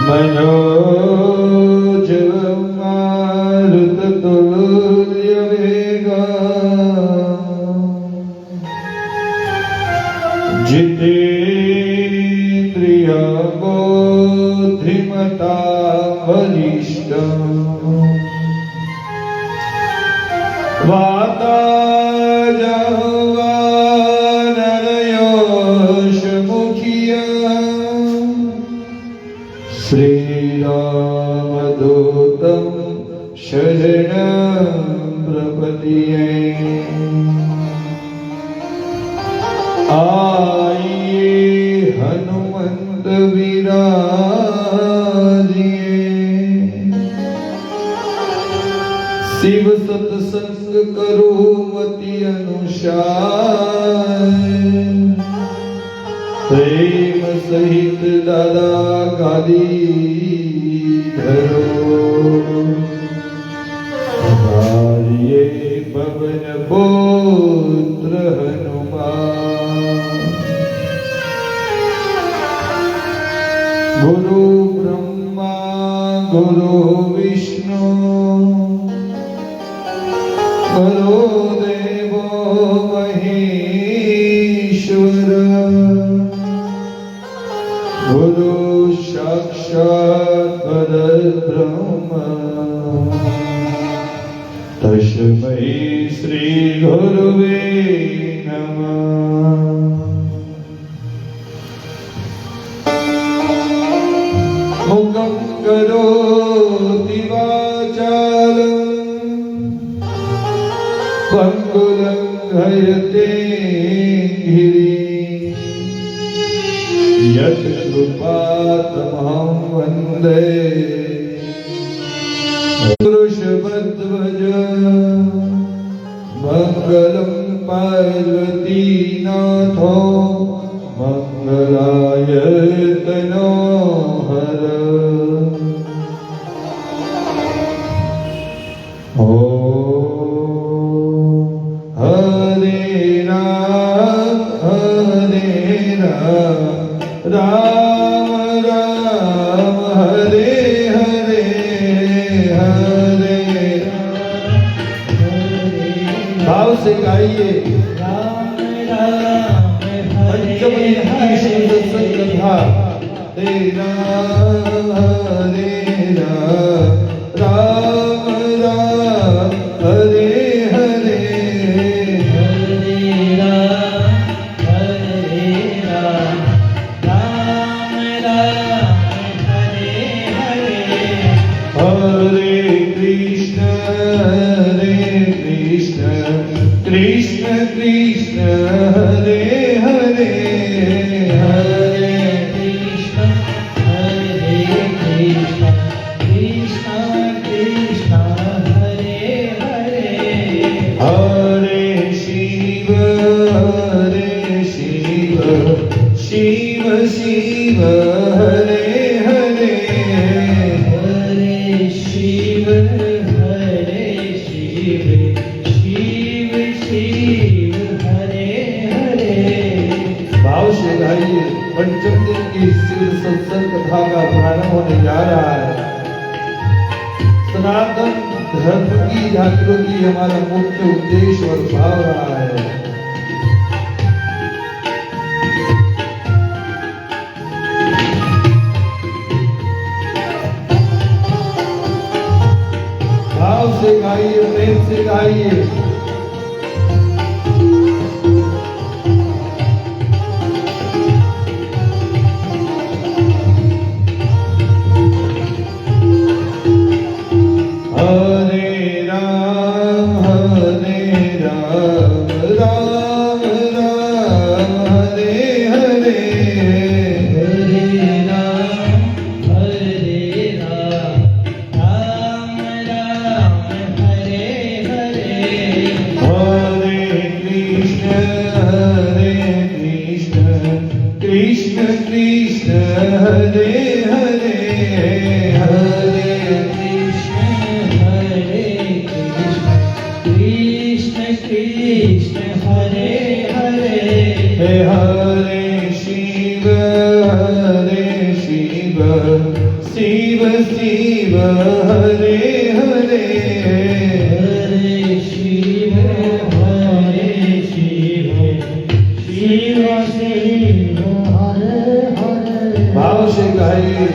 मनोजवं मारुततुल्यवेगः जितेन्द्रिया बुद्धिमता वरिष्ठः श्रीरामदूतं शरणं प्रपद्ये। आइए हनुमंत विराजिए, शिव सत्संग करो मति अनुसार, प्रेम सहित दादा गादी धरो। हमारे पवन पुत्र हनुमान, गुरु ब्रह्मा गुरु विष्णु गुरु देवो महेश्वर, गुरु साक्षात् परब्रह्म, तस्मै श्री गुरुवे नमः। मुखं करोति वाचालं पङ्गुलङ्घयते गिरिं, यत्कृपातमहं वन्दे वृषभध्वज। मङ्गलं पार्वतीनाथो मङ्गलाय तनोहर। हरे राम राम राम हरे हरे, हरे भाव से गाइए। पंचमी सत्संग कथा तेरा हरे राम राम राम हरे हरे, हरे राम राम राम हरे हरे। हरे कृष्ण कृष्ण कृष्ण हरे हरे, हरे कृष्ण कृष्ण कृष्ण हरे हरे। हरे शिव शिव शिव हरे हरे, हरे शिव शिव शिव हरे हरे। भाव से गाइए। पंचम दिन की शिव सत्संग कथा का प्रारंभ होने जा रहा है। सनातन धर्म की जागृति हमारा मुख्य उद्देश्य और भाव रहा है। भाव से गाइए, प्रेम से गाइए। हरे राम राम राम हरे हरे, हरे राम राम राम हरे हरे। हरे कृष्ण कृष्ण कृष्ण हरे हरे, हरे कृष्ण कृष्ण कृष्ण हरे हरे। हरे शिव शिव शिव हरे हरे हरे शिव हरे शिव शिव शिव हरे हरे। भाव से गाइए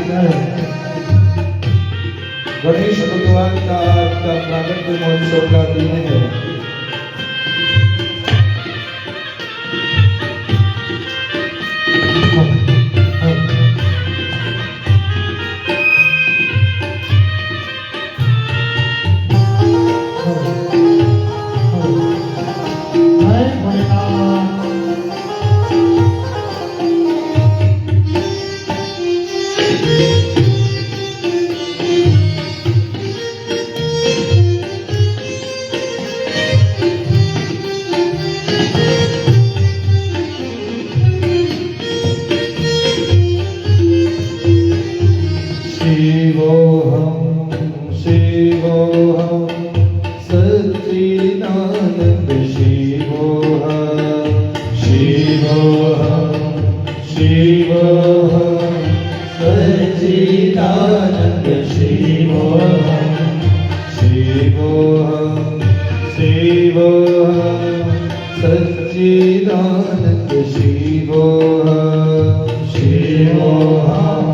गणेश भगवान का आपका प्रागट्य महोत्सव का दिन है। शिवोऽहं सच्चिदानन्द शिवोऽहं शिवोऽहं शिवोऽहं सच्चिदानन्द शिवोऽहं शिवोऽहं शिवोऽहं सच्चिदानन्द शिवोऽहं शिवोऽहं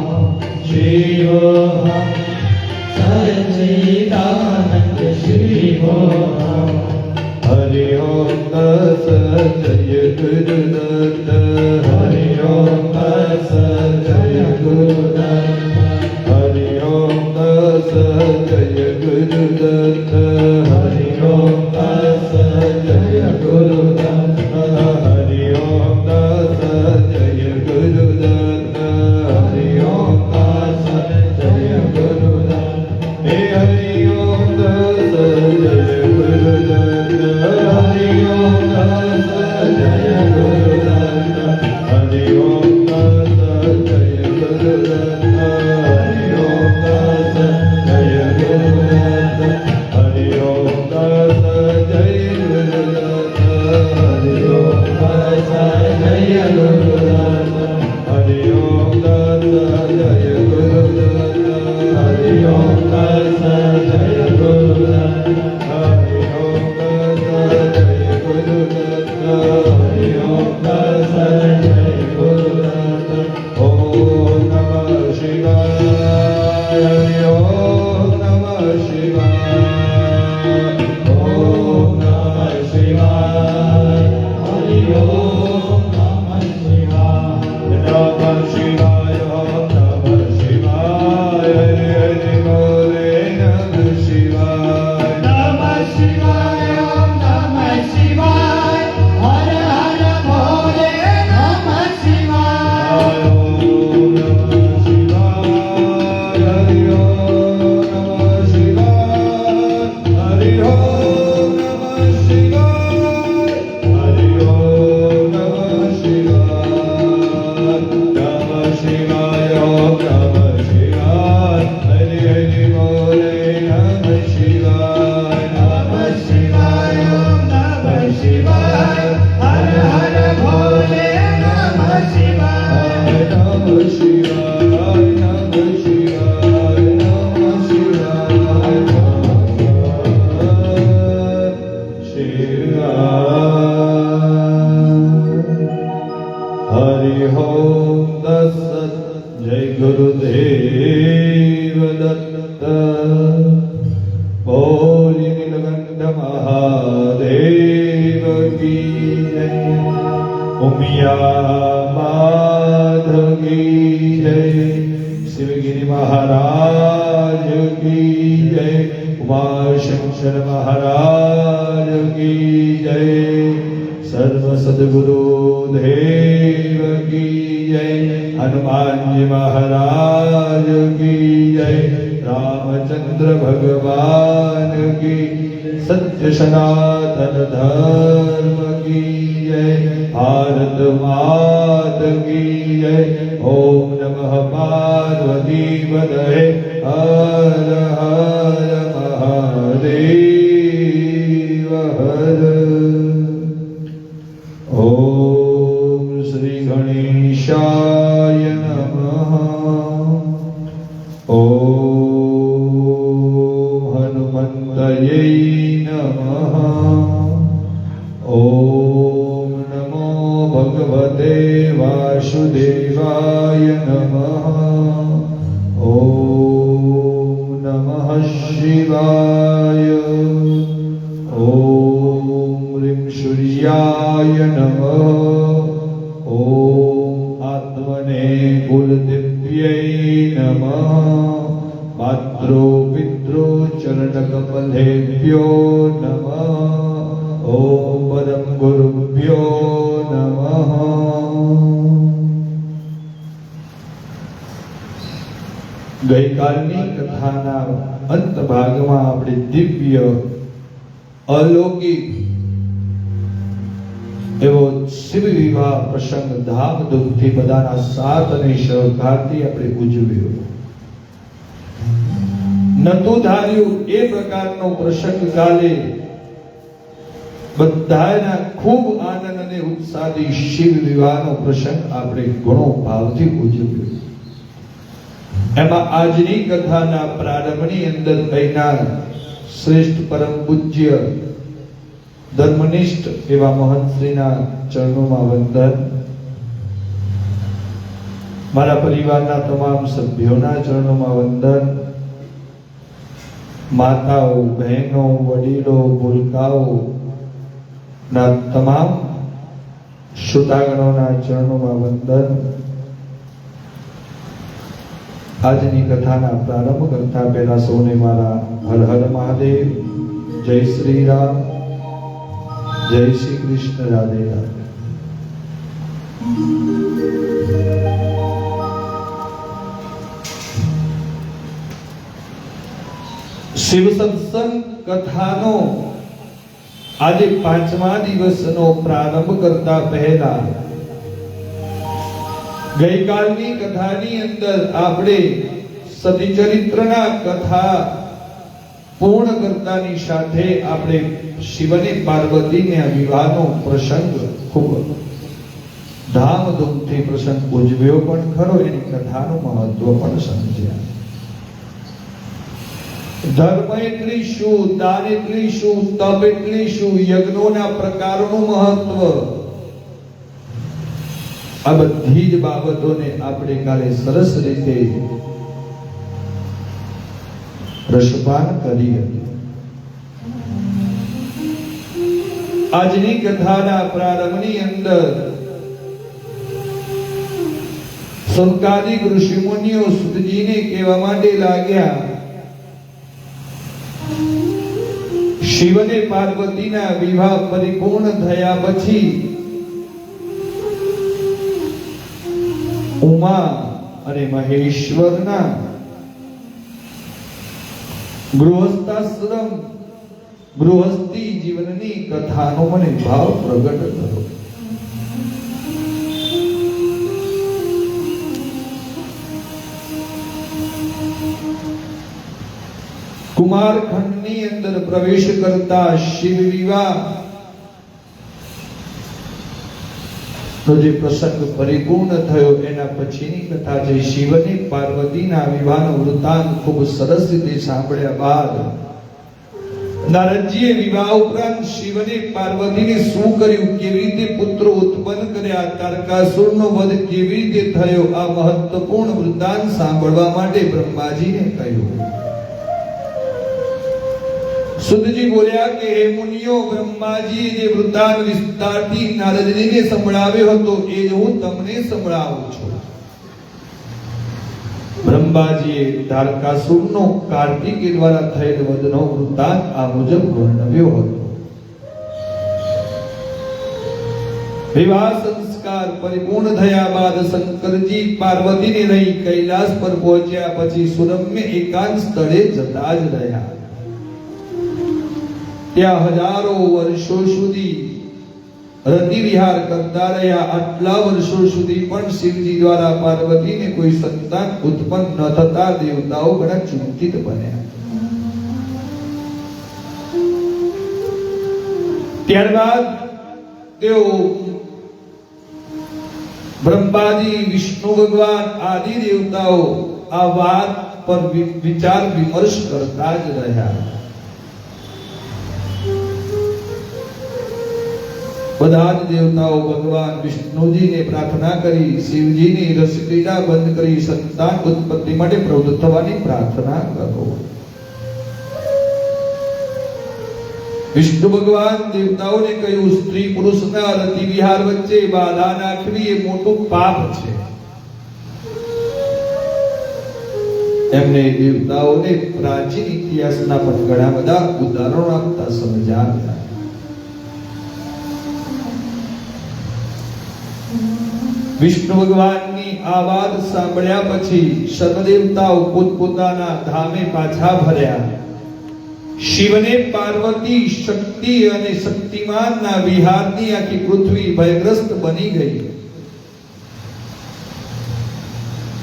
शिवोऽहं सच्चिदानन्द शिवोऽहं। हरि ओम दस जय गुरुदत्त हरि ओम दस जय गुरुदत्त हरि ओम दस जय गुरुदत्त हरि ओम दस जय गुरुदत्त हरि ओम दस जय गुरुदत्त हरि ओम दस जय गुरुदत्त हे हरि ओम दस जय गुरुदत्त हरि ओम दस जय गुरुदत्त हरि ओम दस जय गुरुदत्त हरि ओम दस जय गुरुदत्त हरि ओम दस जय गुरुदत्त हरि ओम दस जय गुरुदत्त हरि ओम दस जय गुरुदत्त हरि ओम दस जय गुरुदत्त हरि ओम दस जय गुरुदत्त हरि ओम दस जय गुरुदत्त ओम नमः शिवाय हरि ओम नमः शिवाय ओम नमः शिवाय हरि ओम नमः शिवाय नमः शिवाय ओम नमः शिवाय हरि हरि बोले नमः शिवाय नमः शिवाय ओम नमः शिवाय हर हर भोले नमः शिवाय। ओम नमः शिवाय हरि ओम नमः शिवाय हरि ओम नमः शिवाय हरि ओम नमः शिवाय नमः शिवाय ओम नमः शिवाय हरि हरि बोले नमः शिवाय नमः शिवाय ओम नमः शिवाय हर हर भोले नमः शिवाय। नमः शिवाय नमः शिवाय नमः शिवाय हरि ओम दत्त जय गुरुदेव दत्त बोलिए नीलकंठ महादेव की जय उमिया माधव की जय शिवगिरी महाराज की जय उमा शंकर महाराज की जय सर्व सद्गुरु देव की जय हनुमान जी महाराज की जय रामचंद्र भगवान की सत्य सनातन धर्म की जय भारत मात की जय ओम नमः पार्वती पतये हर हर महादेव हर ओम श्री गणेशाय नमः। ओम वासुदेवाय नमः। ओम नमः शिवाय। ओम ह्रीं सूर्याय नमः। ओम आत्मने कुलदेव्यै नमः। मात्रो पित्रो चरणकमलेभ्यो नमः। ओम परम गुरुभ्यो नमः। ગઈકાલની કથાના અંત ભાગમાં આપણે દિવ્ય અલૌકિક એવો શિવ વિવાહ પ્રસંગ ધામધૂમથી બધાના સાથ અને સહકારથી આપણે ઉજવ્યો. નતું ધાર્યું એ પ્રકારનો પ્રસંગ કાલે બધાના ખૂબ આનંદ અને ઉત્સાહથી શિવ વિવાહનો પ્રસંગ આપણે ઘણો ભાવથી ઉજવ્યો. એમાં આજની કથાના પ્રારંભની અંદર કહીનાર શ્રેષ્ઠ પરમ પૂજ્ય ધર્મનિષ્ઠ એવા મહંતશ્રીના ચરણોમાં વંદન, મારા પરિવારના તમામ સભ્યોના ચરણોમાં વંદન, માતાઓ, બહેનો, વડીલો, ભૂલકાઓ ના તમામ શ્રોતાગણોના ચરણોમાં વંદન. આજની કથાના પ્રારંભ કરતા પહેલા સૌને મારા હર હર મહાદેવ, જય શ્રી રામ, જય શ્રી કૃષ્ણ, રાધે રાધે. શિવ સત્સંગ કથાનો આજે 5મા દિવસનો પ્રારંભ કરતા પહેલા ગઈકાલની કથાની અંદર આપણે સતીચરિત્રના કથા પૂર્ણ કરતાની સાથે આપણે શિવ અને પાર્વતીના વિવાહનો પ્રસંગ ખૂબ ધામધૂમથી પ્રસંગ ઉજવ્યો પણ ખરો, એની કથાનું મહત્વ પણ સમજ્યા. ધર્મ એટલે શું, દાન એટલે શું, તપ એટલે શું, યજ્ઞોના પ્રકારોનું મહત્વ, આ બધી જ બાબતોને આપણે કાલે સરસ રીતે રસપાન કરી હતી. આજની કથાના પ્રારંભની અંદર સનકાદિક ઋષિમુનિઓ સુતજીને કહેવા માટે લાગ્યા, શિવ અને પાર્વતીના વિવાહ પરિપૂર્ણ થયા પછી ઉમા અને મહેશ્વરના ગૃહસ્થાશ્રમ ગૃહસ્થી જીવનની કથાનો મને ભાવ પ્રગટ થયો. કુમારખંડની અંદર પ્રવેશ કરતા શિવ વિવાહ જે પ્રસંગ પરિપૂર્ણ થયો એના પછીની કથા છે. શિવ અને પાર્વતીના વિવાહનો વૃત્તાંત ખૂબ સરસ રીતે સાંભળ્યા બાદ નારદજીએ વિવાહ ઉપરાંત શિવ અને પાર્વતીને શું કર્યું, કેવી રીતે પુત્રો ઉત્પન્ન કર્યા, તારકાસુરનો વધ કેવી રીતે થયો, આ મહત્વપૂર્ણ વૃત્તાંત સાંભળવા માટે બ્રહ્માજીને કહ્યું. સુતજી બોલ્યા કે હે મુનિઓ, બ્રહ્માજીએ જે વૃત્તાંત વિસ્તારથી નારદજીને સંભળાવ્યો હતો એ જ હું તમને સંભળાવું છું. બ્રહ્માજીએ તારકાસુરનો કાર્તિકેય દ્વારા થયેલ વધનો વૃત્તાંત આ મુજબ વર્ણવ્યો હતો. વિવાહ સંસ્કાર પરિપૂર્ણ થયા બાદ શંકરજી પાર્વતીને લઈ કૈલાસ પર પહોંચ્યા. પછી સુરમ્ય એકાંત સ્થળે જતા જ રહ્યા. ત્યાં હજારો વર્ષો સુધી રતિ વિહાર કરતા રહ્યા. આટલા વર્ષો સુધી પણ શિવજી દ્વારા પાર્વતીને કોઈ સંતાન ઉત્પન્ન ન થતા દેવતાઓ ઘણા ચિંતિત બન્યા. ત્યારબાદ તેઓ બ્રહ્માજી, વિષ્ણુ ભગવાન આદિ દેવતાઓ આ વાત પર વિચાર વિમર્શ કરતા જ રહ્યા. બધા જ દેવતાઓ ભગવાન વિષ્ણુજીને પ્રાર્થના કરી, શિવજીની રસક્રીડા બંધ કરી સંતાન ઉત્પત્તિ માટે પ્રવૃત્ત થવાની પ્રાર્થના કરો. વિષ્ણુ ભગવાન દેવતાઓને કહ્યું, સ્ત્રી પુરુષના રતિ વિહાર વચ્ચે બાધા નાખવી એ મોટું પાપ છે. એમને દેવતાઓને પ્રાચીન ઇતિહાસના પણ ઘણા બધા ઉદાહરણો આપતા સમજાવ્યા. વિષ્ણુ ભગવાનની આ વાત સાંભળ્યા પછી સર્વ દેવતાઓ પોતપોતાના ધામે પાછા ફર્યા. શિવને પાર્વતી, શક્તિ અને શક્તિમાનના વિહારની આખી પૃથ્વી ભયગ્રસ્ત બની ગઈ.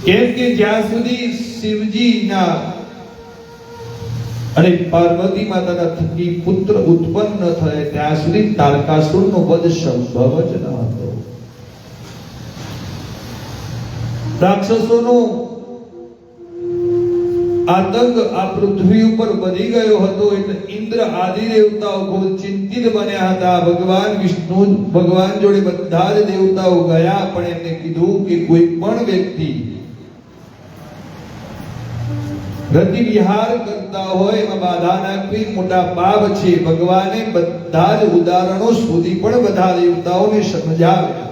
કેમ કે જ્યાં સુધી શિવજીના અને પાર્વતી માતાના થકી પુત્ર ઉત્પન્ન ન થાય ત્યાં સુધી તારકાસુરનો વધ સંભવ જ ન હતો. રાક્ષસોનો આતંક આ પૃથ્વી ઉપર વધી ગયો હતો એટલે ઇન્દ્ર આદિ દેવતાઓ ખૂબ ચિંતિત બન્યા હતા. ભગવાન વિષ્ણુ ભગવાન જોડે બધા જ દેવતાઓ ગયા, પણ એમને કીધું કે કોઈ પણ વ્યક્તિ રતિ વિહાર કરતા હોય એમાં બાધા નાખવી મોટા પાપ છે. ભગવાને બધા જ ઉદાહરણો સુધી પણ બધા દેવતાઓને સમજાવ્યા.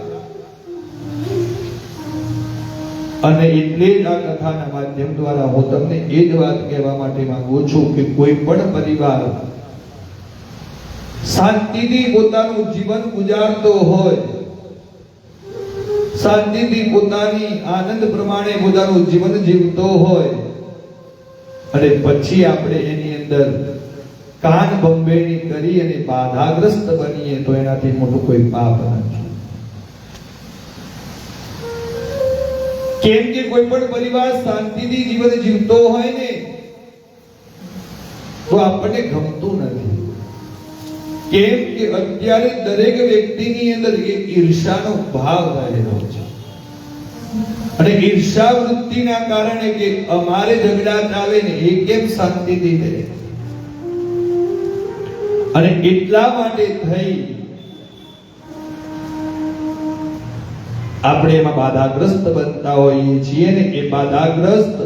અને એટલે જ આ કથાના માધ્યમ દ્વારા હું તમને એ જ વાત કહેવા માટે માંગુ છું કે કોઈ પણ પરિવાર શાંતિથી પોતાનું જીવન ગુજારતો હોય, શાંતિથી પોતાની આનંદ પ્રમાણે પોતાનું જીવન જીવતો હોય અને પછી આપણે એની અંદર કાન બંબેણી કરી અને બાધાગ્રસ્ત બનીએ તો એનાથી મોટું કોઈ પાપ નથી. કેમ કે કોઈ પણ પરિવાર શાંતિથી જીવન જીવતો હોય ને તો આપણને ગમતું નથી. કેમ કે અત્યારે દરેક વ્યક્તિની અંદર એક ઈર્ષાનો ભાવ રહેલો છે અને ઈર્ષા વૃત્તિના કારણે કે અમારે ઝઘડા ચાલે ને એ કેમ શાંતિથી રહે, અને એટલા માટે થઈ આપણે એમાં બાધાગ્રસ્ત બનતા હોઈએ છીએ ને એ બાધાગ્રસ્ત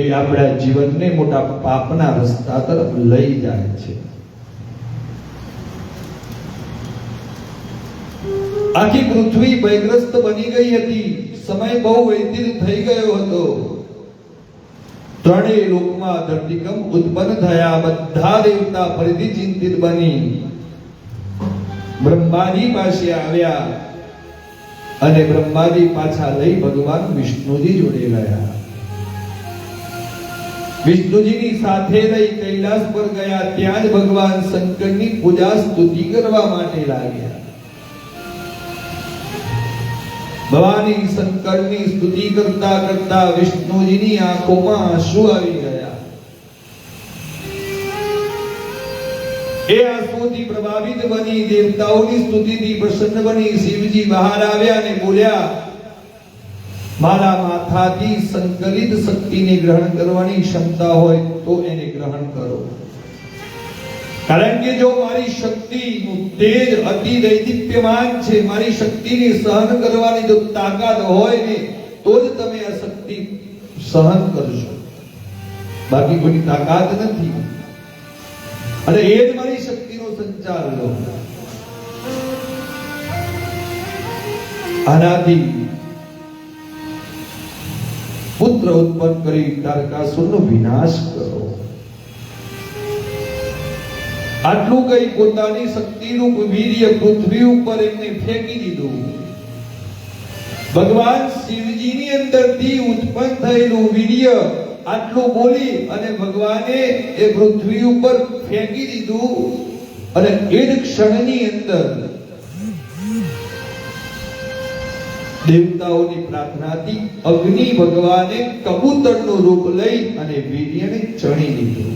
એ આપણા જીવનને મોટા પાપના રસ્તા તરફ લઈ જાય છે. આખી પૃથ્વી ભયગ્રસ્ત બની ગઈ હતી. સમય બહુ વ્યતીત થઈ ગયો હતો. ત્રણેય લોકમાં ધરતીકંપ ઉત્પન્ન થયા. બધા દેવતા ફરીથી ચિંતિત બની બ્રહ્માજી પાસે આવ્યા અને બ્રહ્માજી પાછા લઈ ભગવાન વિષ્ણુજી જોડે ગયા. વિષ્ણુજીની સાથે લઈ કૈલાસ પર ગયા. ત્યાં જ ભગવાન શંકરની પૂજા સ્તુતિ કરવા માટે લાગ્યા. ભવાની શંકરની સ્તુતિ કરતા કરતા વિષ્ણુજીની આંખોમાં આંસુ આવી ગયા. એ આંસુથી પ્રભાવિત બની દેવતાઓની સ્તુતિથી પ્રસન્ન બની શિવજી બહાર આવ્યા અને બોલ્યા, મારા માથાથી સંકલિત શક્તિને ગ્રહણ કરવાની ક્ષમતા હોય તો એને ગ્રહણ કરો. કારણ કે જો મારી શક્તિનું તેજ અતિ દૈદીપ્યમાન છે, મારી શક્તિને સહન કરવાની જો તાકાત હોય ને તો જ તમે આ શક્તિ સહન કરશો, બાકી કોઈ તાકાત નથી. અને એ જ મારી શક્તિનો સંચાર લો. આનાથી પુત્ર ઉત્પન્ન કરી તારકાસુરનો વિનાશ કરો. આટલું કઈ પોતાની શક્તિનું વીર્ય પૃથ્વી ઉપર એમને ફેંકી દીધું. ભગવાન શિવજીની અંદરથી ઉત્પન્ન થયેલું વીર્ય આટલું બોલી અને ભગવાને એ પૃથ્વી ઉપર ફેંકી દીધું. અને એ જ ક્ષણની અંદર દેવતાઓની પ્રાર્થનાથી અગ્નિ ભગવાને કબૂતરનું રૂપ લઈ અને વીર્યને ચણી દીધું.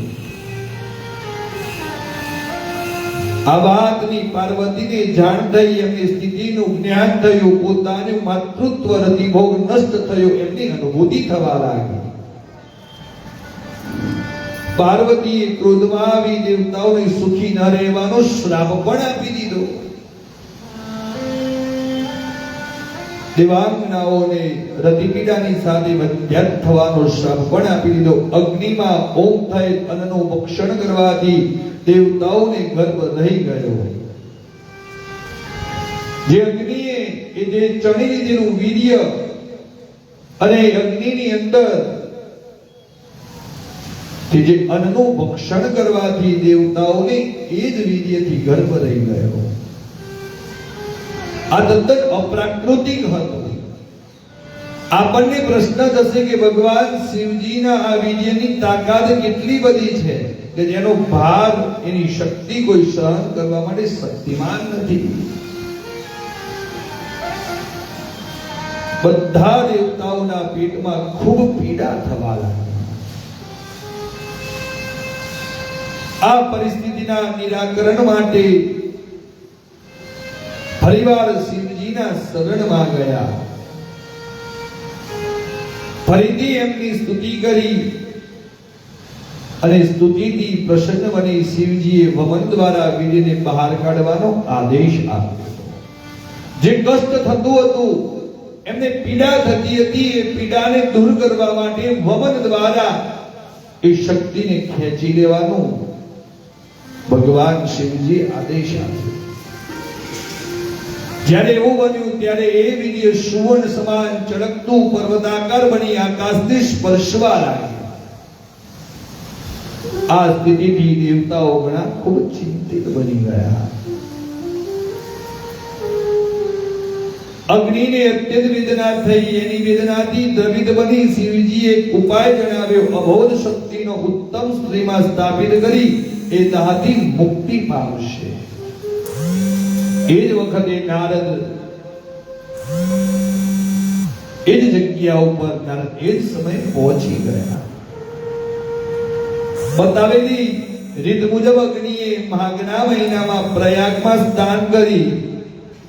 આ વાતની પાર્વતીને જાણ થઈ. એમની સ્થિતિનું જ્ઞાન થયું. પોતાનું માતૃત્વ રતિભોગ નષ્ટ થયો એમની અનુભૂતિ થવા લાગી. પાર્વતીએ ક્રોધમાં આવી દેવતાઓને સુખી ન રહેવાનો શ્રાપ પણ આપી દીધો. દેવાંગનાઓને રતિપીડાની સાથે વધ્યાત થવાનો શ્રાપ પણ આપી દીધો. અગ્નિમાં ઓમ થઈ અન્નનું ભક્ષણ કરવાથી દેવતાઓને ગર્ભ રહી ગયો. જે અગ્નિએ એ જે ચણી લીધેલું વીર્ય અને અગ્નિની અંદર કે જે અન્નનું ભક્ષણ કરવાથી દેવતાઓને એ જ વીર્યથી ગર્ભ રહી ગયો. આ તદ્દન અપ્રાકૃતિક હતું. આપણને પ્રશ્ન થશે કે ભગવાન શિવજીના આ વીર્યની તાકાત કેટલી બધી છે કે જેનો ભાર એની શક્તિ કોઈ સહન કરવા માટે શક્તિમાન નથી. બધા દેવતાઓના પેટમાં ખૂબ પીડા થવા લાગી. આ પરિસ્થિતિના નિરાકરણ માટે ફરીવાર શિવજીના શરણમાં ગયા. ફરીથી એમની સ્તુતિ કરી અને સ્તુતિથી પ્રસન્ન બની શિવજીએ વમન દ્વારા વીર્યને બહાર કાઢવાનો આદેશ આપ્યો. જે કષ્ટ થતું હતું, એમને પીડા થતી હતી, એ પીડાને દૂર કરવા માટે વમન દ્વારા એ શક્તિને ખેંચી લેવાનો ભગવાન શિવજી આદેશ આપ્યો. જ્યારે એવું બન્યું ત્યારે એ વીર્ય સુવર્ણ સમાન ચળકતું પર્વતાકાર બની આકાશને સ્પર્શવા લાગ્યું. આ સ્થિતિથી દેવતાઓ ઘણા ખૂબ ચિંતિત બની ગયા. અગ્નિને અત્યંત વેદના થઈ. એની વેદનાથી દ્રવિત બની શિવજીએ એક ઉપાય જણાવ્યો. અબોધ શક્તિનો ઉત્તમ સ્ત્રીમાં સ્થાપિત કરી એ દાહથી મુક્તિ પામશે. એ જ વખતે નારદ એ જ જગ્યા ઉપર નારદ એ જ સમયે પહોંચી ગયા. બતાવેલી રીત મુજબ અગ્નિએ માઘના મહિનામાં પ્રયાગમાં સ્નાન કરી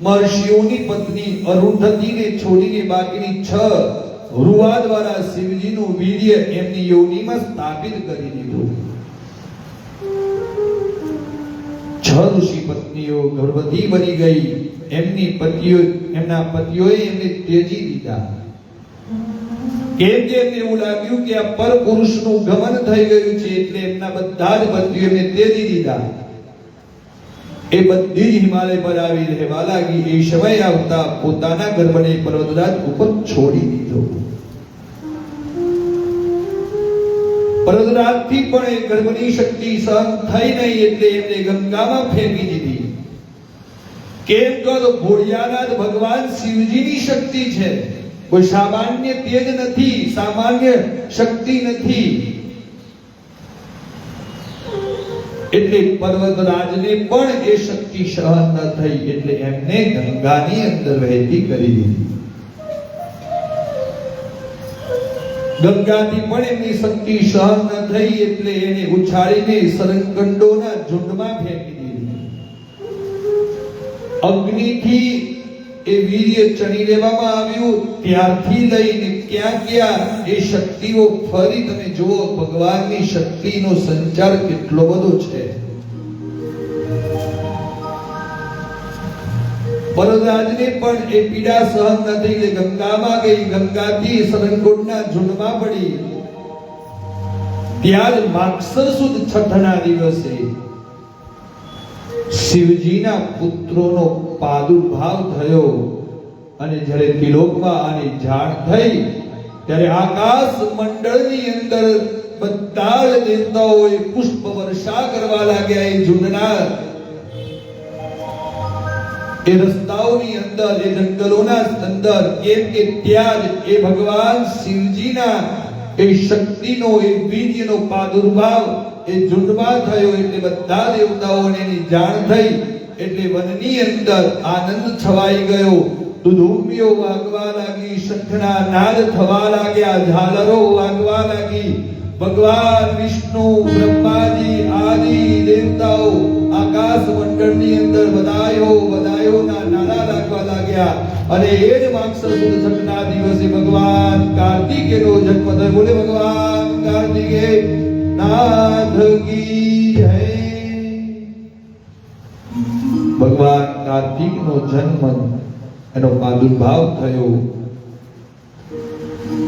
મહર્ષિઓની પત્ની અરુંધતીને છોડીને બાકીની 6 રૂવા દ્વારા શિવજીનું વીર્ય એમની યોનિમાં સ્થાપિત કરી દીધું. 6 ઋષિ પત્નીઓ ગર્ભવતી બની ગઈ. એમના પતિઓએ એમને ત્યજી દીધા. કેમ કે એમને એવું લાગ્યું કે આ પર પુરુષનું ગમન થઈ ગયું છે, એટલે એમના બધા જ પતિઓ એમને ત્યજી દીધા. એ બધી જ હિમાલય પર આવી રહેવા લાગી. એ સમય આવતા પોતાના ગર્ભને પર્વતરાજ ઉપર છોડી દીધો. પર્વતરાજથી પણ એ ગર્ભની શક્તિ સહન થઈ નહીં, એટલે એમને ગંગામાં ફેંકી દીધી. કેમ કહો તો ભોળિયાનાથ ભગવાન શિવજીની શક્તિ છે, કોઈ સામાન્ય તેજ નથી, સામાન્ય શક્તિ નથી. એટલે પર્વતરાજને પણ એ શક્તિ સહન ન થઈ, એટલે એમને ગંગાની અંદર વહેતી કરી દીધી. ગંગાથી પણ એમની શક્તિ સહન ન થઈ, એટલે એને ઉછાળીને સરંગંડોના ઝુંડમાં ફેંકી દીધી. અગ્નિથી એ વીર્ય ચણી લેવામાં આવ્યું. ત્યારથી લઈને ક્યાં એ શક્તિઓ ફરી તમે જુઓ, ભગવાનની શક્તિનો સંચાર કેટલો બધો છે. પર્વતરાજને પણ એ પીડા સહન ન થઈ, એટલે ગંગામાં ગઈ. ગંગાથી સરંગોડના ઝુંડમાં પડી. ત્યાં જ માગસર સુદ છઠ્ઠના દિવસે શિવજીના પુત્રોનો પ્રાદુર્ભાવ થયો. અને જ્યારે ત્રિલોકમાં આની જાણ થઈ, ત્યારે આકાશ મંડળની અંદર બધા જ દેવતાઓએ પુષ્પ વર્ષા કરવા લાગ્યા. એ ઝુંડના એ રસ્તાઓની અંદર, એ જંગલોના અંદર, કેમ કે ત્યાં જ એ ભગવાન શિવજીના એ શક્તિનો, એ વીર્યનો પ્રાદુર્ભાવ એ ઝુંડમાં થયો. એટલે બધા દેવતાઓને એની જાણ થઈ. એટલે વનની અંદર આનંદ છવાઈ ગયો. દુધુમ્બીઓ વાગવા લાગી, શંખના નાદ થવા લાગ્યા, ઝાલરો વાગવા લાગી. ભગવાન વિષ્ણુ, બ્રહ્માજી આદિ દેવતાઓ આકાશ મંડળની અંદર બધાયોના નારા લાગવા લાગ્યા. અને એ જ માગસર સુદ છઠ્ઠના દિવસે ભગવાન કાર્તિકેયનો જન્મ થયો. બોલે ભગવાન કાર્તિકેય નાથ કી જય. ભગવાન કાર્તિકનો જન્મ એનો પ્રાદુર્ભાવ થયો.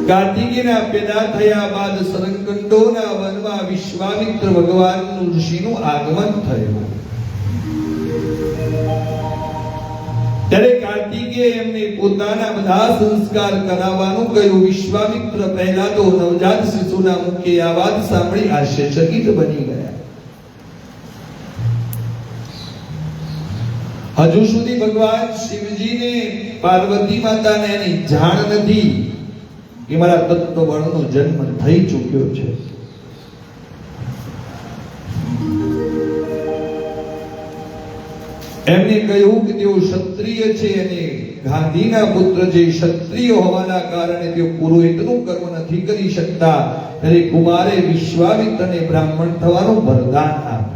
કાર્તિકેયના પેદા થયા બાદ સરંગંડોના વનમાં વિશ્વામિત્ર ભગવાનનું ઋષિનું આગમન થયું. ત્યારે કાર્તિકેય એમને પોતાના બધા સંસ્કાર કરાવવાનું કહ્યું. વિશ્વામિત્ર પહેલા તો નવજાત શિશુના મુખે આ વાત સાંભળી આશ્ચર્યચકિત બની ગયા. હજુ સુધી ભગવાન શિવજીને પાર્વતી માતાને એની જાણ નથી કે મારા તત્વબળનો જન્મ થઈ ચૂક્યો છે. એમને કહ્યું કે તેઓ ક્ષત્રિય છે અને ગાંધીના પુત્ર જે ક્ષત્રિય હોવાના કારણે તેઓ પુરોહિતનું કર્મ નથી કરી શકતા. ત્યારે કુમારે વિશ્વામિત્રને બ્રાહ્મણ થવાનું વરદાન આપ્યું.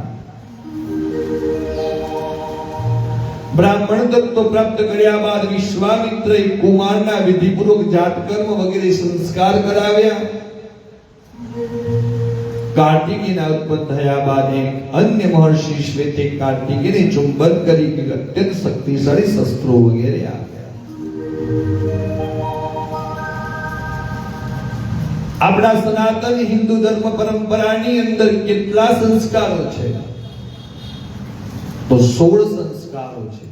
બ્રાહ્મણ તત્વ પ્રાપ્ત કર્યા બાદ વિશ્વામિત્રએ કુમારના વિધિપૂર્વક જાતકર્મ વગેરે સંસ્કાર કરાવ્યા. કાર્તિકેયના ઉત્પન્ન થયા બાદ એક અન્ય મહર્ષિ શ્વેતે કાર્તિકેયને ચુંબન કરી કે અત્યંત શક્તિશાળી શસ્ત્રો વગેરે આપ્યા. આપણા સનાતન હિન્દુ ધર્મ પરંપરાની અંદર કેટલા સંસ્કારો છે? તો 16 સંસ્કારો છે.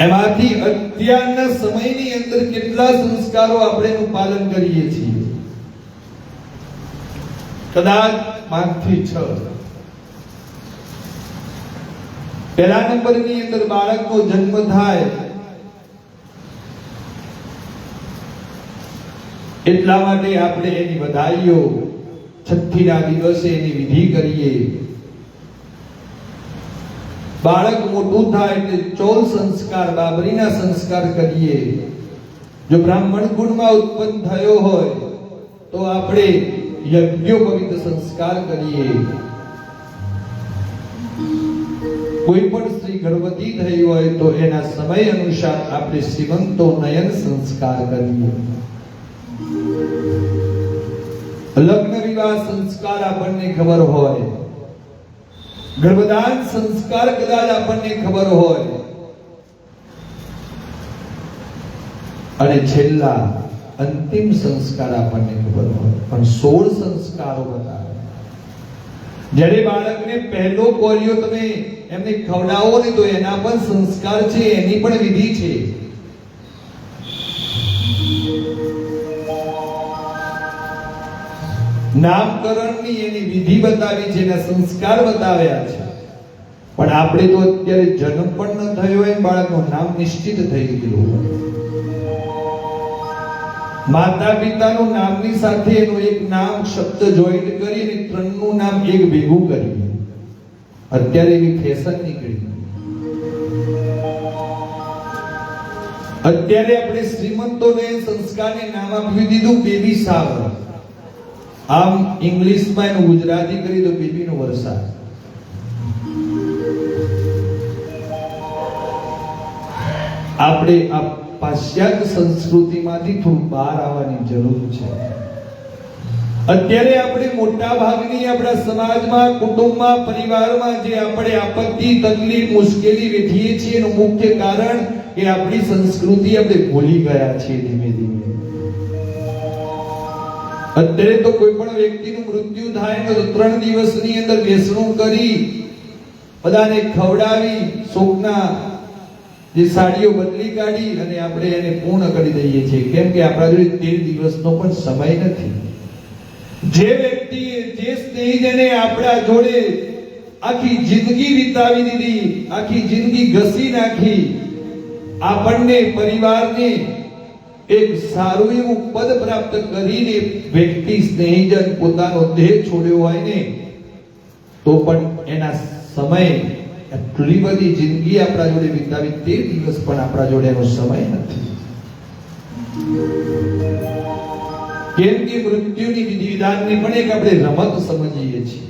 એમાંથી અત્યારના સમયની અંદર કેટલા સંસ્કારો આપણે એનું પાલન કરીએ છીએ? કદાચ 5 થી 6. પહેલા નંબરની અંદર બાળકનો જન્મ થાય એટલા માટે આપણે એની વધાઈઓ, છઠ્ઠીના દિવસે એની વિધિ કરીએ. બાળક મોટું થાય એટલે 14 સંસ્કાર, બાબરીના સંસ્કાર કરીએ. જો બ્રાહ્મણ કુળમાં ઉત્પન્ન થયો હોય તો આપણે યજ્ઞોપવિત સંસ્કાર કરીએ. કોઈ પણ સ્ત્રી ગર્ભવતી થઈ હોય તો એના સમય અનુસાર આપણે શ્રીમંતો નયન સંસ્કાર કરીએ. લગ્ન વિવાહ સંસ્કાર આપણને ખબર હોય, ગર્ભદાન સંસ્કાર કદાચ આપણને ખબર હોય, અને છેલ્લા અંતિમ સંસ્કાર આપણને ખબર હોય, પણ 16 સંસ્કારો બતાવે. જ્યારે બાળકને પહેલો કોરિયો તમે એમને ખવડાવો ને તો એના પણ સંસ્કાર છે, એની પણ વિધિ છે. નામકરણની એની વિધિ બતાવી છે, એના સંસ્કાર બતાવ્યા છે. પણ આપણે તો અત્યારે જન્મ પણ ન થયો હોય બાળકનું નામ નિશ્ચિત થઈ ગયું હોય. માતા પિતાનું નામની સાથે એનું એક નામ શબ્દ જોઈન્ટ કરીને 3 નું નામ એક ભેગું કરીએ. અત્યારે એવી ફેશન નીકળી. અત્યારે આપણે શ્રીમંતોને સંસ્કારને નામ આપી દીધું બેબી શાવર. આમ ઇંગ્લિશમાં એનું ગુજરાતી કરી દો બેબીનો વરસાદ. આપણે આ પાશ્ચાત્ય સંસ્કૃતિમાંથી થોડું બહાર આવવાની જરૂર છે. અત્યારે આપણે મોટા ભાગની આપણા સમાજમાં, કુટુંબમાં, પરિવારમાં જે આપણે આપત્તિ, તકલીફ, મુશ્કેલી વેઠીએ છીએ એનું મુખ્ય કારણ કે આપણી સંસ્કૃતિ આપણે ભૂલી ગયા છીએ ધીમે ધીમે. અત્યારે તો કોઈ પણ વ્યક્તિનું મૃત્યુ થાય તો 3 દિવસની અંદર બેસણું કરી બધાને ખવડાવી શોકના જે સાડીઓ બદલી કાઢી અને આપણે એને પૂર્ણ કરી દઈએ છીએ. કેમ કે આપણા જોડે 13 દિવસનો પણ સમય નથી. જે વ્યક્તિએ, જે સ્નેહીજને આપણા જોડે આખી જિંદગી વિતાવી દીધી, આખી જિંદગી ઘસી નાખી, આપણને, પરિવારને એક સારું એવું પદ પ્રાપ્ત કરીને વ્યક્તિ, સ્નેહીજન પોતાનો દેહ છોડ્યો હોય ને તો પણ એના સમય, એટલી બધી જિંદગી આપણા જોડે વિતાવી, 13 દિવસ પણ આપણા જોડે એનો સમય નથી. કેમ કે મૃત્યુની વિધિ વિધાનની પણ એક આપણે રમત સમજીએ છીએ.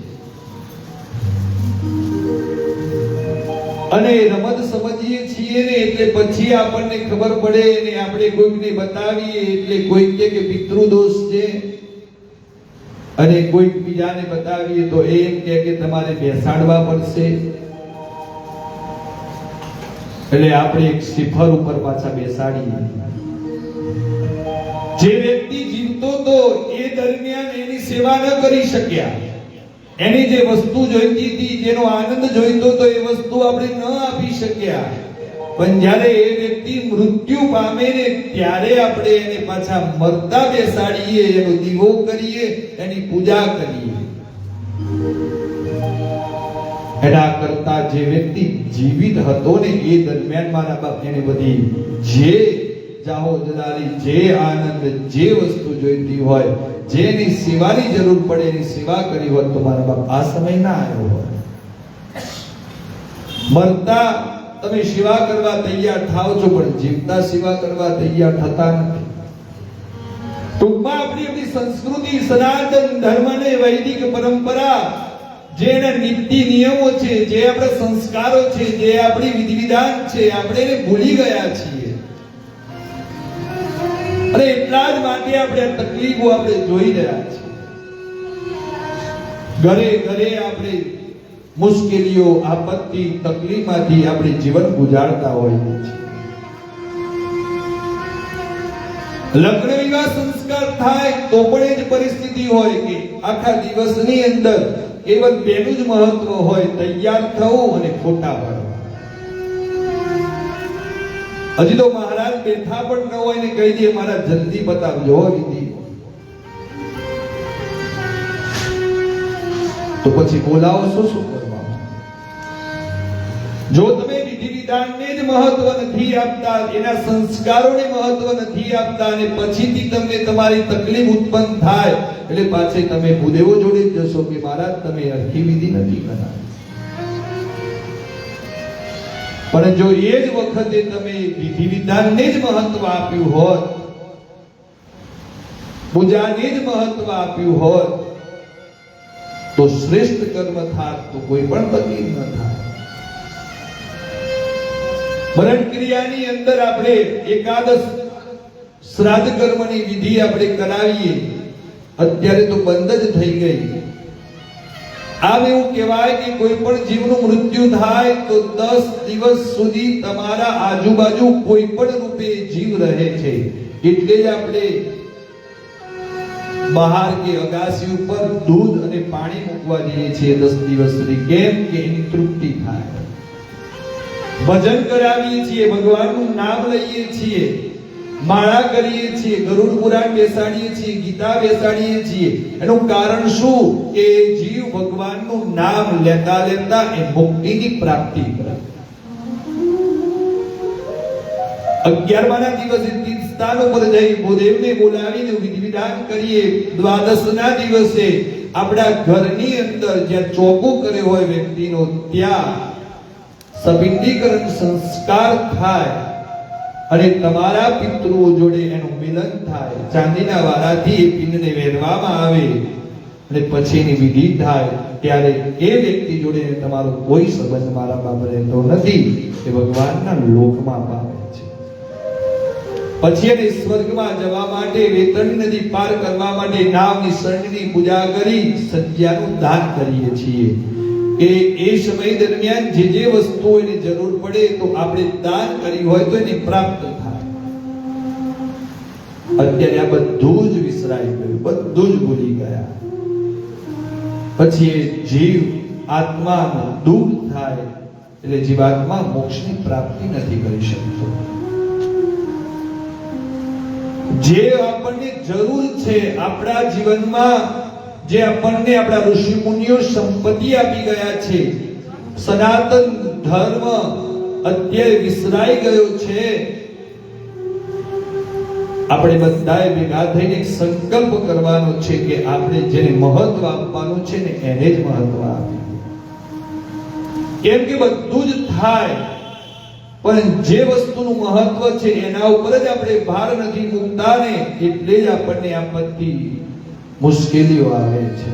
અને રમત સમજીએ છીએ ને એટલે પછી આપણને ખબર પડે ને આપણે કોઈકને બતાવીએ એટલે કોઈ કહે કે પિતૃદોષ છે, અને કોઈક બીજાને બતાવીએ તો એ એમ કહે કે તમારે બેસાડવા પડશે. એટલે આપણે એક શિખર ઉપર પાછા બેસાડીએ. જે વ્યક્તિ જીવતો તો એ દરમિયાન એની સેવા ન કરી શક્યા. એની જે વસ્તુ જોઈતી હતી, જેનો આનંદ જોઈતો તો એ વસ્તુ આપણે ન આપી શક્યા. પણ જ્યારે એ વ્યક્તિ મૃત્યુ પામે ને ત્યારે આપણે એને પાછા મરતા બેસાડીએ, એનો દીવો કરીએ, એની પૂજા કરીએ. એના કરતા જે વ્યક્તિ જીવિત હતો ને એ દરમિયાન મારા બાપ એને બધી જે જાહો જલાલી, જે આનંદ, જે વસ્તુ જોઈતી હોય, જેની સેવાની જરૂર પડે એની સેવા કરી હોત તો મારા બાપ આ સમય ના આવ્યો હોય. મરતા તમે સેવા કરવા તૈયાર થાવ છો, પણ જીવતા સેવા કરવા તૈયાર થતા નથી. ટૂંકમાં આપણી સંસ્કૃતિ, સનાતન ધર્મ ને વૈદિક પરંપરા, જે એના નીતિ નિયમો છે, જે આપણા સંસ્કારો છે, જે આપણી વિધિ વિધાન છે, આપણે એને ભૂલી ગયા છીએ. અને એટલા જ માટે આપણે તકલીફો આપણે જોઈ રહ્યા છીએ. ઘરે ઘરે આપણે મુશ્કેલીઓ, આપત્તિ, તકલીફમાંથી આપણે જીવન ગુજારતા હોઈએ છીએ. લગ્ન વિવાહ સંસ્કાર થાય તો પણ એ જ પરિસ્થિતિ હોય કે આખા દિવસની અંદર કેવલ બેનું જ મહત્વ હોય, તૈયાર થવું અને ફોટા પાડવા. હજી તો મહારાજ બેઠા પણ ન હોય ને કહી દે મારા જલ્દી બતાવજો વિધિ, તો પછી બોલાવો શું કરવા? જો તમે વિધિ વિધાનને જ મહત્વ નથી આપતા, એના સંસ્કારોને મહત્વ નથી આપતા, અને પછીથી તમને તમારી તકલીફ ઉત્પન્ન થાય એટલે પાછે તમે ભૂદેવો જોડે જશો કે મહારાજ તમે અરખી વિધિ નથી કરાવી. પણ જો એ જ વખતે તમે વિધિ વિધાનને જ મહત્વ આપ્યું હોત, પૂજાને જ મહત્વ આપ્યું હોત, તો શ્રેષ્ઠ કર્મ થાત, તો કોઈ પણ તકલીફ ન થાય. મરણ ક્રિયાની અંદર આપણે એકાદશ શ્રાદ્ધ કર્મની વિધિ આપણે કરાવીએ, અત્યારે તો બંધ જ થઈ ગઈ. આમ એવું કહેવાય કે કોઈ પણ જીવનું મૃત્યુ થાય તો 10 દિવસ સુધી તમારા આજુબાજુ કોઈ પણ રૂપે જીવ રહે છે. એટલે જ આપણે બહાર કે અગાસી ઉપર દૂધ અને પાણી મૂકવા દઈએ છીએ 10 દિવસ સુધી. કેમ કે એની તૃપ્તિ થાય. ભજન કરાવીએ છીએ, ભગવાનનું નામ લઈએ છીએ, માળા કરીએ છીએ, ગરુડ પુરાણ બેસાડીએ છીએ, ગીતા બેસાડીએ છીએ. એનું કારણ શું? કે જીવ ભગવાનનું નામ લેતા લેતા એ મુક્તિની પ્રાપ્તિ કરે. 11મા દિવસે તીર્થસ્થાન ઉપર જઈ ભૂદેવને બોલાવીને વિધિ વિધાન કરીએ. દ્વાદશના દિવસે આપણા ઘરની અંદર જ્યાં ચોકો કર્યો હોય વ્યક્તિનો, ત્યાં સપિંડીકરણ સંસ્કાર થાય અને તમારા પિતૃઓ જોડે એનું મિલન થાય. ચાંદીના વારાથી એ પિંડને વેરવામાં આવે અને પછીની વિધિ થાય. ત્યારે એ વ્યક્તિ જોડે તમારો કોઈ સંબંધ મારા બાપ રહેતો નથી, એ ભગવાનના લોકમાં પામે છે. પછી એને સ્વર્ગમાં જવા માટે, વેતરની નદી પાર કરવા માટે નાવની શરણની પૂજા કરી સંધ્યાનું દાન કરીએ છીએ. કે એ સમય દરમિયાન જે જે વસ્તુઓની જરૂર પડે તો આપણે દાન કરી હોય તો એને પ્રાપ્ત થાય. અત્યારે આ બધું જ વિસરાઈ ગયું, બધું જ ભૂલી ગયા. પછી એ જીવ આત્માનો દુઃખ થાય એટલે જીવાત્મા મોક્ષની પ્રાપ્તિ નથી કરી શકતો. જે આપણને જરૂર છે આપણા જીવનમાં, જે આપણને આપણા ઋષિ મુનિઓ સંપત્તિ આપી ગયા છે, સનાતન ધર્મ અત્યારે વિસરાઈ ગયો છે. આપણે બધાએ ભેગા થઈને એક સંકલ્પ કરવાનો છે કે આપણે જેને મહત્વ આપવાનું છે ને એને જ મહત્વ આપીએ. કેમ કે બધું જ થાય, પણ જે વસ્તુનું મહત્વ છે એના ઉપર જ આપણે ભાર નથી મૂકતા ને, એટલે જ આપણને આપત્તિ, મુશ્કેલીઓ આવે છે.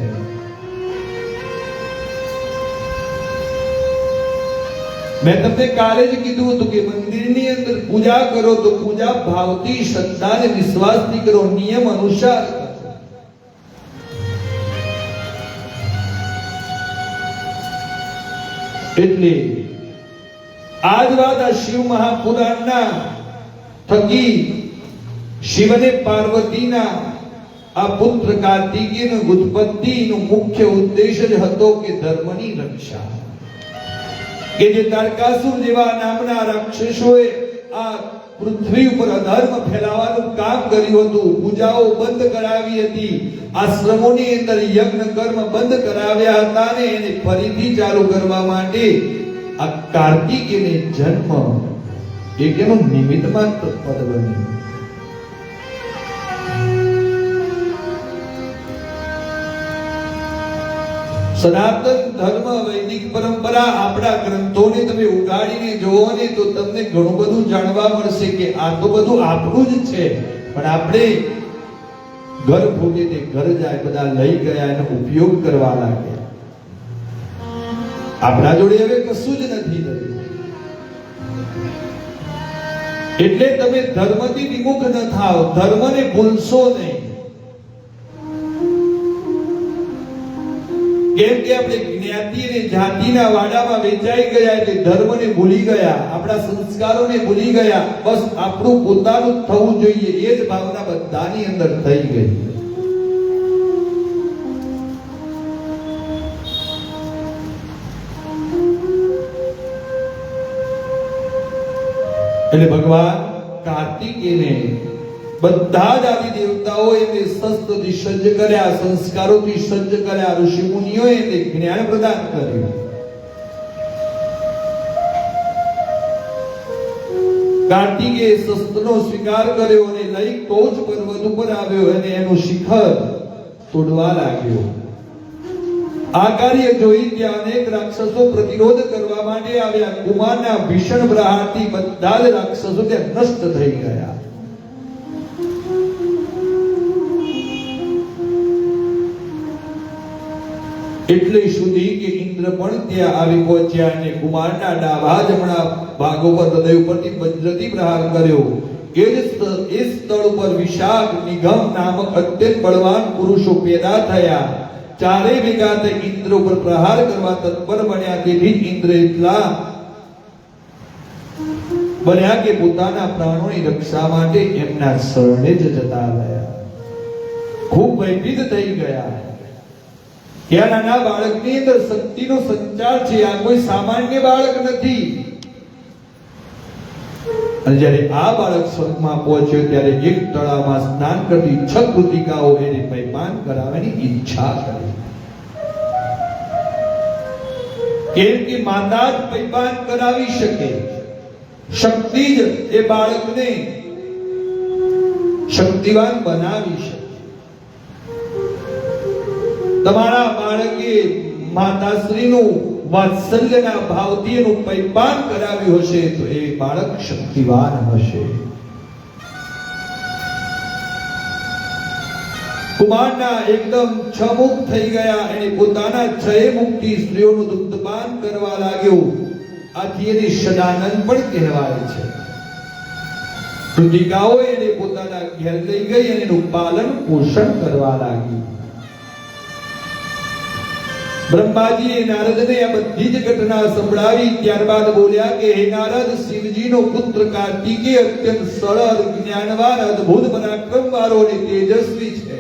મેં તમને કાલે જ કીધું હતું કે મંદિરની અંદર પૂજા કરો તો પૂજા ભાવથી, શ્રદ્ધા અને વિશ્વાસથી કરો, નિયમ અનુસાર કરો. એટલે આ જ વાત આ શિવ મહાપુરાણના થકી શિવને પાર્વતીના આ પુત્ર કાર્તિકેયની ઉત્પત્તિનો મુખ્ય ઉદ્દેશ જ હતો કે ધર્મની રક્ષા. કે જે તારકાસુર જેવા નામના રાક્ષસોએ આ પૃથ્વી ઉપર અધર્મ ફેલાવવાનું કામ કર્યું હતું, પૂજાઓ બંધ કરાવી હતી, આશ્રમોની અંદર યજ્ઞ કર્મ બંધ કરાવ્યા હતા ને એને ફરીથી ચાલુ કરવા માટે આ કાર્તિકેયનો જન્મ એક એનું નિમિત્ત માત્ર પદ બન્યું. સનાતન ધર્મ વૈદિક પરંપરા આપણા ગ્રંથોને તમે ઉગાડીને જોવો ને તો તમને ઘણું બધું જાણવા મળશે કે આ તો બધું આપણું જ છે, પણ આપણે ઘર ફૂટે તે ઘર જાય બધા લઈ ગયા એનો ઉપયોગ કરવા લાગ્યા. આપણા જોડે હવે કશું જ નથી રહ્યું. એટલે તમે ધર્મથી વિમુખ ન થાઓ, ધર્મને ભૂલશો નહીં. કેમ કે આપણે જ્ઞાતિ અને જાતિના વાડામાં વેચાઈ ગયા એટલે ધર્મને ભૂલી ગયા, આપણા સંસ્કારોને ભૂલી ગયા. બસ આપણું પોતાનું થવું જોઈએ એ જ ભાવના બધાની અંદર થઈ ગઈ. એટલે ભગવાન કાર્તિકેયને બધા જ આદિ દેવતાઓ એને શસ્ત્રથી સજ્જ કર્યા, સંસ્કારોથી સજ્જ કર્યા, ઋષિ મુનિઓ એને જ્ઞાન પ્રદાન કર્યું. કાર્તિકેય શસ્ત્રનો સ્વીકાર કર્યો અને લઈ ટોચ પર્વત ઉપર આવ્યો અને એનું શિખર તોડવા લાગ્યો. આ કાર્ય જોઈ ત્યાં અનેક રાક્ષસો પ્રતિરોધ કરવા માટે આવ્યા. કુમારના ભીષણ પ્રહારથી બધા જ રાક્ષસો ત્યાં નષ્ટ થઈ ગયા. એટલે સુધી કે ઇન્દ્ર પણ ત્યાં આવી પહોંચ્યા અને કુમારના ડાબા જમણા ભાગો પર હૃદય ઉપરથી વજ્રથી પ્રહાર કર્યો. એ સ્થળ ઉપર વિશાખ નિગમ નામક અત્યંત બળવાન પુરુષો પેદા થયા. ચારે ભેગા થઈ ઇન્દ્ર ઉપર પ્રહાર કરવા તત્પર બન્યા. તેથી જ ઇન્દ્ર એટલા બન્યા કે પોતાના પ્રાણોની રક્ષા માટે એમના શરણે જ જતા રહ્યા. ખૂબ ભયભીત થઈ ગયા. કે નાના બાળકની અંદર શક્તિનો સંચાર છે, આ કોઈ સામાન્ય બાળક નથી. અને જ્યારે આ બાળક સ્વર્ગમાં પહોંચ્યો ત્યારે એક તળાવમાં સ્નાન કરતી 6 કૃતિકાઓ એને પૈમાન કરાવવાની ઈચ્છા કરી. કેમ કે માતા જ પૈમાન કરાવી શકે, શક્તિ જ એ બાળકને શક્તિવાન બનાવી શકે. તમારા બાળકે માતાશ્રીનું વાત્સલ્યના ભાવથી એનું પૈપાન કરાવ્યું હશે તો એ બાળક શક્તિવાન હશે. કુમારના એકદમ છમુખ થઈ ગયા. એને પોતાના 6 મુખથી સ્ત્રીઓનું દુગ્ધપાન કરવા લાગ્યો. આથી એને સદાનંદ પણ કહેવાય છે. કૃતિકાઓ એને પોતાના ઘેર લઈ ગઈ અને એનું પાલન પોષણ કરવા લાગી. બ્રહ્માજીએ નારદને આ બધી જ ઘટના સંભળાવી. ત્યારબાદ બોલ્યા કે હે નારદ, શિવજીનો પુત્ર કાર્તિકેય અત્યંત સરળ, જ્ઞાનવાન, અદ્ભુત પરાક્રમવાળો અને તેજસ્વી છે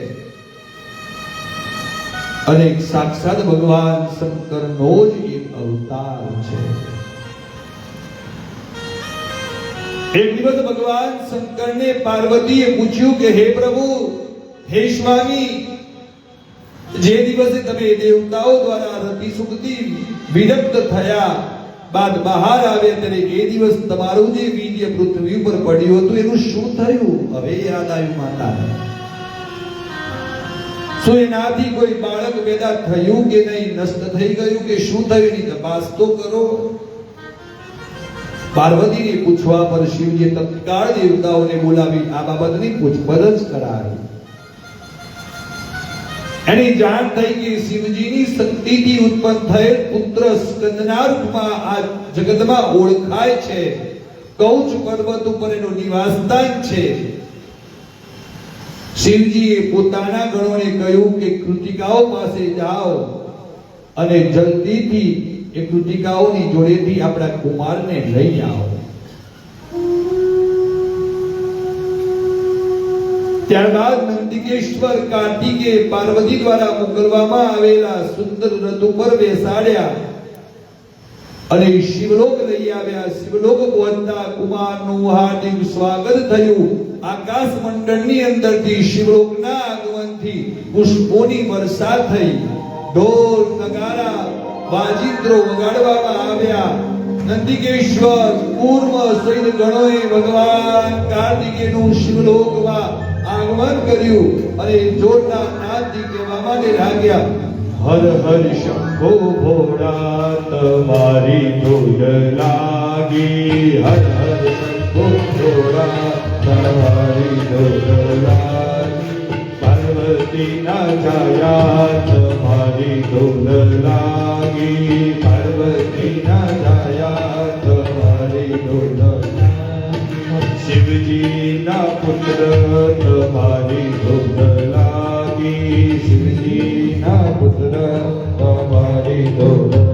અને સાક્ષાત ભગવાન શંકરનો જ એક અવતાર છે. એક દિવસ ભગવાન શંકરને પાર્વતીએ પૂછ્યું કે હે પ્રભુ, હે સ્વામી, જે દિવસે તમે દેવતાઓ દ્વારા રતિ સુખથી વિરક્ત થયા બાદ બહાર આવ્યા ત્યારે એ દિવસ તમારું જે વીર્ય પૃથ્વી ઉપર પડ્યું હતું એનું શું થયું? હવે યાદ આવ્યું માતાને. શું એનાથી કોઈ બાળક પેદા થયું કે નહીં, નષ્ટ થઈ ગયું કે શું થયું એની તપાસ તો કરો. પાર્વતીને પૂછવા પર શિવજીએ તત્કાળ દેવતાઓને બોલાવી આ બાબતની પૂછપરછ કરાવી. એની જાણ થઈ કે શિવજીની શક્તિથી ઉત્પન્ન થયેલ પુત્ર સ્કંદના રૂપમાં આ જગતમાં ઓળખાય છે. કૌચ પર્વત ઉપર એનું નિવાસસ્થાન છે. શિવજીએ પોતાના ગણોને કહ્યું કે કૃતિકાઓ પાસે જાઓ અને જલ્દીથી એ કૃતિકાઓની જોડેથી આપણા કુમારને લઈ આવો. ત્યારબાદ નંદિકેશ્વર કાર્તિકે પાર્વતી દ્વારા મોકલવામાં આવેલા સુંદર રથ ઉપર બેસાડ્યા અને શિવલોક લઈ આવ્યા. શિવલોક પહોંચતા કુમારનું હાર્દિક સ્વાગત થયું. આકાશ મંડળની અંદરથી શિવલોકના આગમનથી પુષ્પોની વર્ષા થઈ. ઢોલ નગારા વાજિંત્રો વગાડવામાં આવ્યા. નંદિકેશ્વર પૂર્વ સહિત ગણોએ ભગવાન કાર્તિકેયનું શિવલોકમાં આગમન કર્યું અને જોરદાર નાદથી કહેવા માટે લાગ્યા, હર હર શંભો ભોળા તમારી ધૂળ લાગી. હર હર શંભો ભોળા તમારી ધૂળ લાગી. પાર્વતીના છાયા તમારી ધૂળ લાગી. પાર્વતીના છાયા તમારી ધૂળ લાગી. શિવજીના પુત્ર તમારી ધૂળ લાગી. શિવજીના પુત્ર તમારી ધૂળ